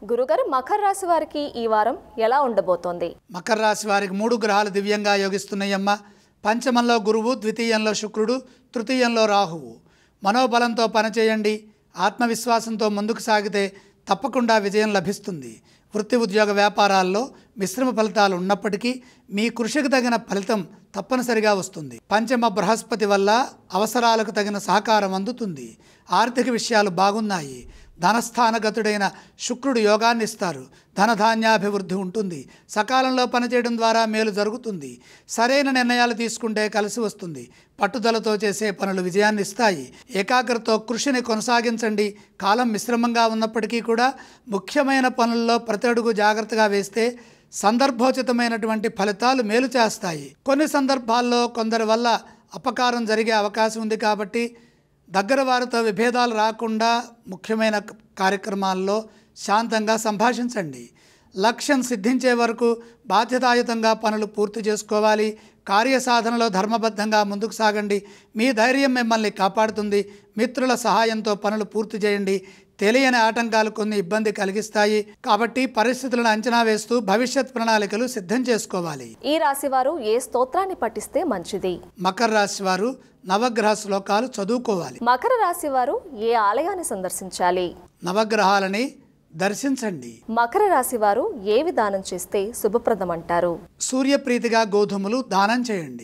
గురుగారు మకర రాశి వారికి ఈ వారం ఎలా ఉండబోతోంది? మకర రాశి వారికి 3 గ్రహాలు దివ్యంగా యోగిస్తున్నాయమ్మ. పంచమంలో గురువు, ద్వితీయంలో శుక్రుడు, తృతీయంలో రాహువు. మనోబలంతో పనిచేయండి. ఆత్మవిశ్వాసంతో ముందుకు సాగితే తప్పకుండా విజయం లభిస్తుంది. వృత్తి ఉద్యోగ వ్యాపారాల్లో మిశ్రమ ఫలితాలు ఉన్నప్పటికీ మీ కృషికి తగిన ఫలితం తప్పనిసరిగా వస్తుంది. పంచమ బృహస్పతి వల్ల అవసరాలకు తగిన సహకారం అందుతుంది. ఆర్థిక విషయాలు బాగున్నాయి. ధనస్థానగతుడైన శుక్రుడు యోగాన్ని ఇస్తారు. ధనధాన్యాభివృద్ధి ఉంటుంది. సకాలంలో పనిచేయడం ద్వారా మేలు జరుగుతుంది. సరైన నిర్ణయాలు తీసుకుంటే కలిసి వస్తుంది. పట్టుదలతో చేసే పనులు విజయాన్ని ఇస్తాయి. ఏకాగ్రతతో కృషిని కొనసాగించండి. కాలం మిశ్రమంగా ఉన్నప్పటికీ కూడా ముఖ్యమైన పనుల్లో ప్రతి అడుగు జాగ్రత్తగా వేస్తే సందర్భోచితమైనటువంటి ఫలితాలు మేలు చేస్తాయి. కొన్ని సందర్భాల్లో కొందరి వల్ల అపకారం జరిగే అవకాశం ఉంది కాబట్టి దగ్గర వారితో విభేదాలు రాకుండా ముఖ్యమైన కార్యక్రమాల్లో శాంతంగా సంభాషించండి. లక్ష్యం సిద్ధించే వరకు బాధ్యతాయుతంగా పనులు పూర్తి చేసుకోవాలి. కార్యసాధనలో ధర్మబద్ధంగా ముందుకు సాగండి. మీ ధైర్యం మిమ్మల్ని కాపాడుతుంది. మిత్రుల సహాయంతో పనులు పూర్తి చేయండి. తెలియని ఆటంకాలు కొన్ని ఇబ్బంది కలిగిస్తాయి కాబట్టి పరిస్థితులను అంచనా వేస్తూ భవిష్యత్ ప్రణాళికలు సిద్ధం చేసుకోవాలి. ఈ రాశి వారు ఏ స్తోత్రాన్ని పఠిస్తే మంచిది? మకర రాశి వారు నవగ్రహ శ్లోకాలు చదువుకోవాలి. మకర రాశి వారు ఏ ఆలయాన్ని సందర్శించాలి? నవగ్రహాలని దర్శించండి. మకర రాశి వారు ఏ విధానం చేస్తే శుభప్రదం అంటారు? సూర్యప్రీతిగా గోధుమలు దానం చేయండి.